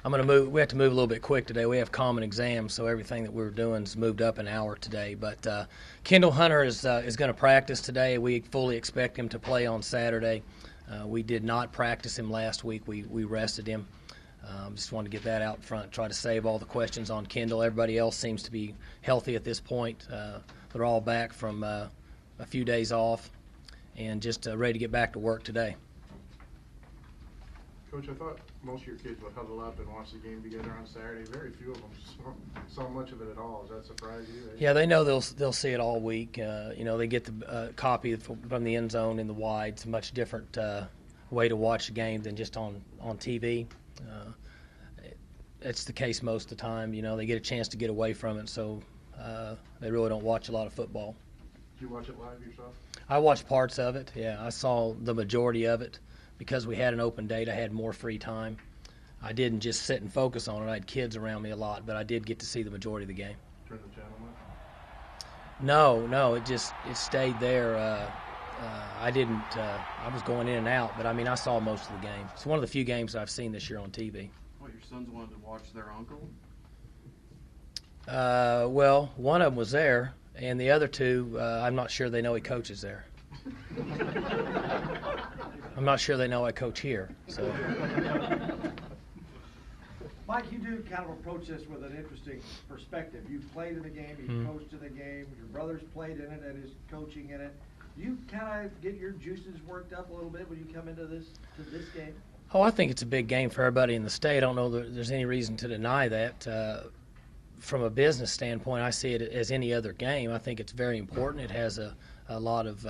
I'm going to move. We have to move a little bit quick today. We have common exams, so everything that we're doing is moved up an hour today. But Kendall Hunter is going to practice today. We fully expect him to play on Saturday. We did not practice him last week. We rested him. Just wanted to get that out front. Try to save all the questions on Kendall. Everybody else seems to be healthy at this point. They're all back from a few days off and just ready to get back to work today. Coach, I thought most of your kids would huddle up and watch the game together on Saturday. Very few of them saw much of it at all. Does that surprise you? Yeah, they know they'll see it all week. They get the copy from the end zone in the wide. It's a much different way to watch a game than just on TV. It's the case most of the time. They get a chance to get away from it, so they really don't watch a lot of football. Did you watch it live yourself? I watched parts of it, yeah. I saw the majority of it. Because we had an open date, I had more free time. I didn't just sit and focus on it. I had kids around me a lot, but I did get to see the majority of the game. Turn the channel on? No, it stayed there. I didn't. I was going in and out, but I saw most of the game. It's one of the few games I've seen this year on TV. What, your sons wanted to watch their uncle? Well, one of them was there, and the other two, I'm not sure they know he coaches there. I'm not sure they know I coach here. So, Mike, you do kind of approach this with an interesting perspective. You've played in the game, you've coached in the game, your brother's played in it and is coaching in it. Do you kind of get your juices worked up a little bit when you come into this game? Oh, I think it's a big game for everybody in the state. I don't know that there's any reason to deny that. From a business standpoint, I see it as any other game. I think it's very important. It has a lot of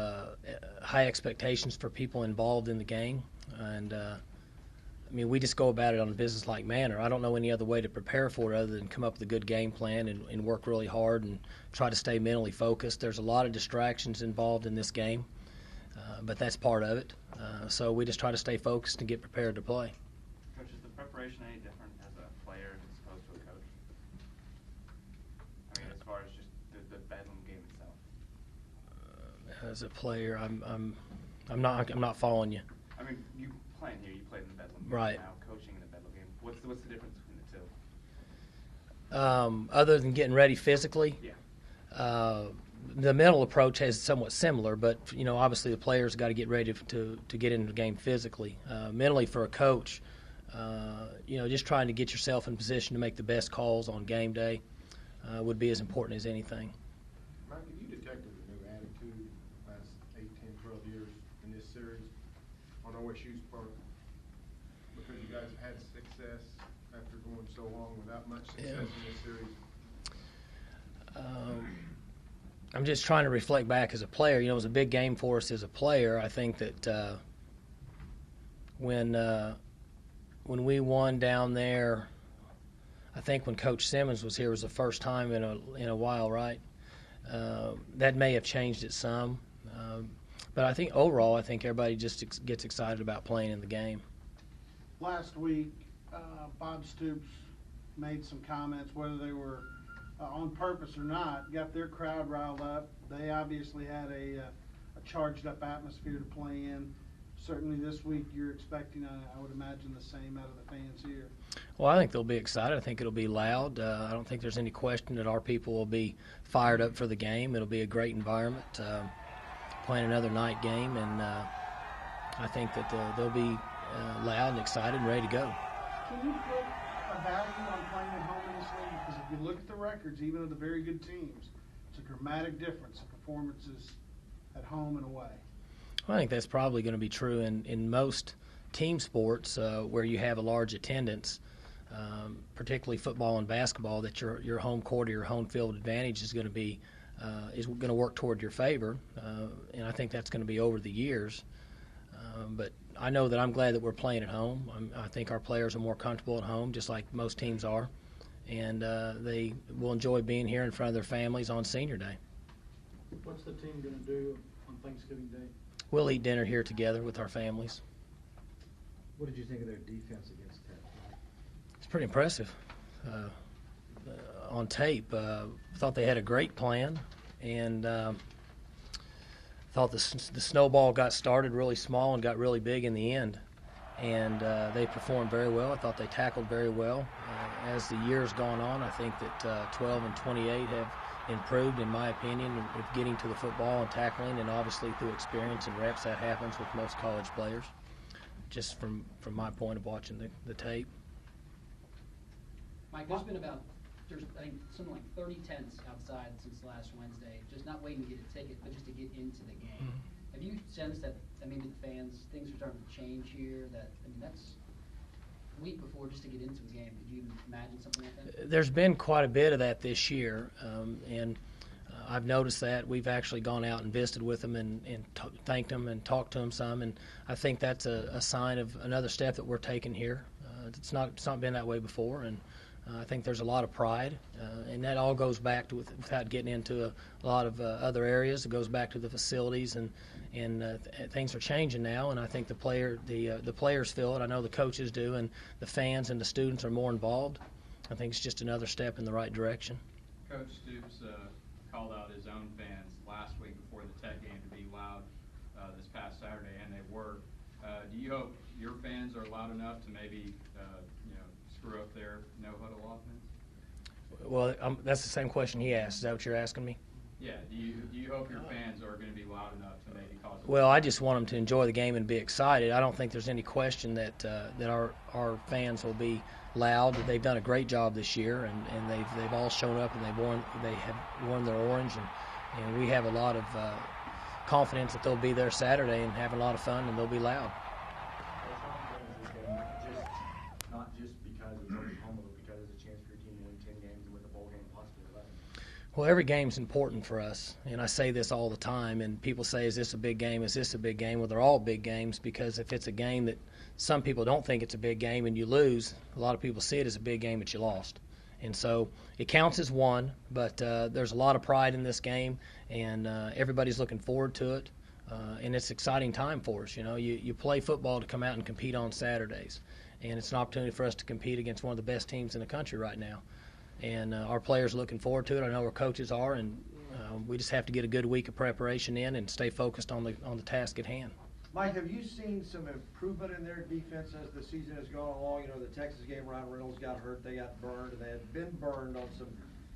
high expectations for people involved in the game. And, we just go about it on a business-like manner. I don't know any other way to prepare for it other than come up with a good game plan and work really hard and try to stay mentally focused. There's a lot of distractions involved in this game, but that's part of it. So we just try to stay focused and get prepared to play. Coach, is the preparation any different as a player as opposed to a coach? As far as just the Bedlam game itself. As a player, I'm not following you. You playing here, you played in the Bedlam game. Right. Now coaching in the Bedlam game. What's the difference between the two? Other than getting ready physically, Yeah. The mental approach has somewhat similar, but obviously the players got to get ready to get into the game physically. Mentally, for a coach, just trying to get yourself in position to make the best calls on game day would be as important as anything. Mike, have you detected a new attitude last 8, 10, 12 years in this series on OSU's part? Because you guys have had success after going so long without much success in this series. I'm just trying to reflect back as a player. It was a big game for us as a player. I think that when we won down there, I think when Coach Simmons was here was the first time in a while, right? That may have changed it some, but I think overall, I think everybody just gets excited about playing in the game. Last week, Bob Stoops made some comments, whether they were on purpose or not, got their crowd riled up. They obviously had a charged-up atmosphere to play in. Certainly this week you're expecting, I would imagine, the same out of the fans here. Well, I think they'll be excited. I think it'll be loud. I don't think there's any question that our people will be fired up for the game. It'll be a great environment, playing another night game, and I think that they'll be loud and excited and ready to go. Can you put a value on playing at home in this league? Because if you look at the records, even of the very good teams, it's a dramatic difference in performances at home and away. Well, I think that's probably going to be true in most team sports where you have a large attendance, particularly football and basketball, that your home court or your home field advantage is going to work toward your favor, and I think that's going to be over the years. But I know that I'm glad that we're playing at home. I think our players are more comfortable at home, just like most teams are, and they will enjoy being here in front of their families on Senior Day. What's the team going to do on Thanksgiving Day? We'll eat dinner here together with our families. What did you think of their defense against Tech? It's pretty impressive. On tape, thought they had a great plan, and thought the snowball got started really small and got really big in the end. and they performed very well. I thought they tackled very well. As the year's gone on, I think that 12 and 28 have improved, in my opinion, with getting to the football and tackling, and obviously through experience and reps that happens with most college players, just from my point of watching the tape. Mike, there's I think something like 30 tents outside since last Wednesday, just not waiting to get a ticket, but just to get into the game. Mm-hmm. Have you sensed that maybe the fans, things are starting to change here? That's a week before just to get into a game. Could you even imagine something like that? There's been quite a bit of that this year, and I've noticed that. We've actually gone out and visited with them and thanked them and talked to them some, and I think that's a sign of another step that we're taking here. It's not been that way before, and I think there's a lot of pride, and that all goes back to, without getting into a lot of other areas, it goes back to the facilities, and things are changing now, and I think the players feel it. I know the coaches do, and the fans and the students are more involved. I think it's just another step in the right direction. Coach Stoops called out his own fans last week before the Tech game to be loud this past Saturday, and they were. Do you hope your fans are loud enough to maybe screw up their no-huddle offense? Well, that's the same question he asked. Is that what you're asking me? Yeah. Do you hope your fans are going to be loud enough to maybe cause? Well, I just want them to enjoy the game and be excited. I don't think there's any question that our fans will be loud. They've done a great job this year, and they've all shown up, and they have worn their orange, and we have a lot of confidence that they'll be there Saturday and have a lot of fun, and they'll be loud. Not just because it's Oklahoma, but because it's a chance for your team to win 10 games and win the bowl game, possibly 11. Well, every game's important for us, and I say this all the time, and people say, is this a big game, is this a big game? Well, they're all big games, because if it's a game that some people don't think it's a big game and you lose, a lot of people see it as a big game that you lost. And so it counts as one, but there's a lot of pride in this game, and everybody's looking forward to it, and it's an exciting time for us. You play football to come out and compete on Saturdays, and it's an opportunity for us to compete against one of the best teams in the country right now. And our players are looking forward to it. I know our coaches are, and we just have to get a good week of preparation in and stay focused on the task at hand. Mike, have you seen some improvement in their defense as the season has gone along? The Texas game, Ryan Reynolds got hurt, they got burned, and they had been burned on some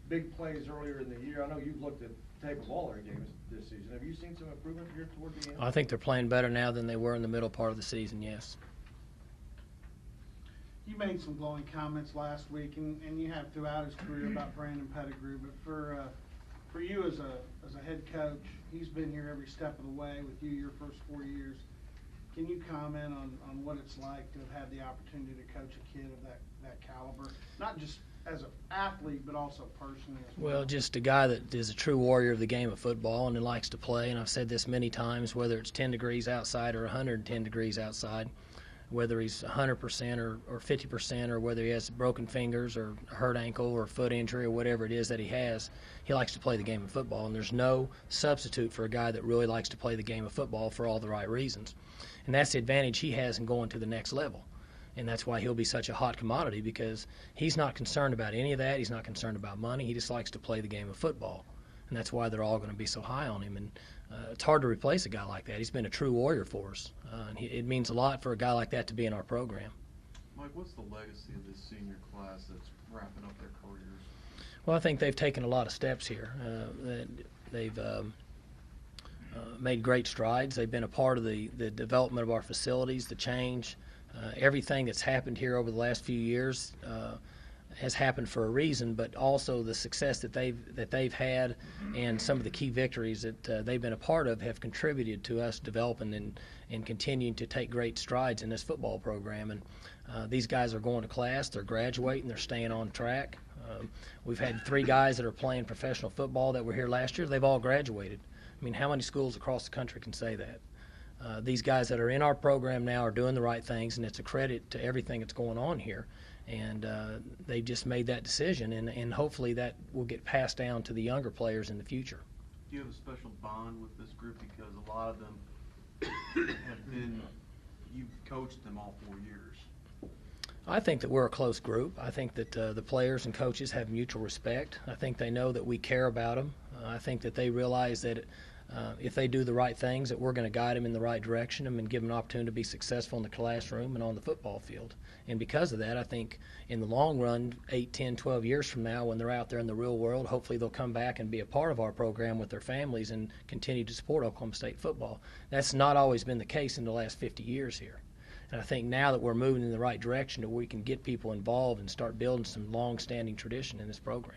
big plays earlier in the year. I know you've looked at tape of all their games this season. Have you seen some improvement here toward the end? I think they're playing better now than they were in the middle part of the season, yes. You made some glowing comments last week, and you have throughout his career about Brandon Pettigrew. But for you as a head coach, he's been here every step of the way with you your first 4 years. Can you comment on what it's like to have had the opportunity to coach a kid of that caliber, not just as an athlete, but also personally as well? Well, just a guy that is a true warrior of the game of football and likes to play. And I've said this many times, whether it's 10 degrees outside or 110 degrees outside, whether he's 100% or 50%, or whether he has broken fingers or a hurt ankle or foot injury or whatever it is that he has, he likes to play the game of football. And there's no substitute for a guy that really likes to play the game of football for all the right reasons. And that's the advantage he has in going to the next level. And that's why he'll be such a hot commodity, because he's not concerned about any of that. He's not concerned about money. He just likes to play the game of football. And that's why they're all going to be so high on him. And it's hard to replace a guy like that. He's been a true warrior for us. And it means a lot for a guy like that to be in our program. Mike, what's the legacy of this senior class that's wrapping up their careers? Well, I think they've taken a lot of steps here. They've made great strides. They've been a part of the development of our facilities, the change. Everything that's happened here over the last few years has happened for a reason, but also the success that they've had and some of the key victories that they've been a part of have contributed to us developing and continuing to take great strides in this football program. And these guys are going to class, they're graduating, they're staying on track. We've had 3 guys that are playing professional football that were here last year. They've all graduated. I mean, how many schools across the country can say that? These guys that are in our program now are doing the right things, and it's a credit to everything that's going on here. And they just made that decision, and hopefully that will get passed down to the younger players in the future. Do you have a special bond with this group, because a lot of them have been, you've coached them all 4 years? I think that we're a close group. I think that the players and coaches have mutual respect. I think they know that we care about them. I think that they realize that if they do the right things, that we're going to guide them in the right direction and give them an opportunity to be successful in the classroom and on the football field. And because of that, I think in the long run, 8, 10, 12 years from now, when they're out there in the real world, hopefully they'll come back and be a part of our program with their families and continue to support Oklahoma State football. That's not always been the case in the last 50 years here. And I think now that we're moving in the right direction, that we can get people involved and start building some long-standing tradition in this program.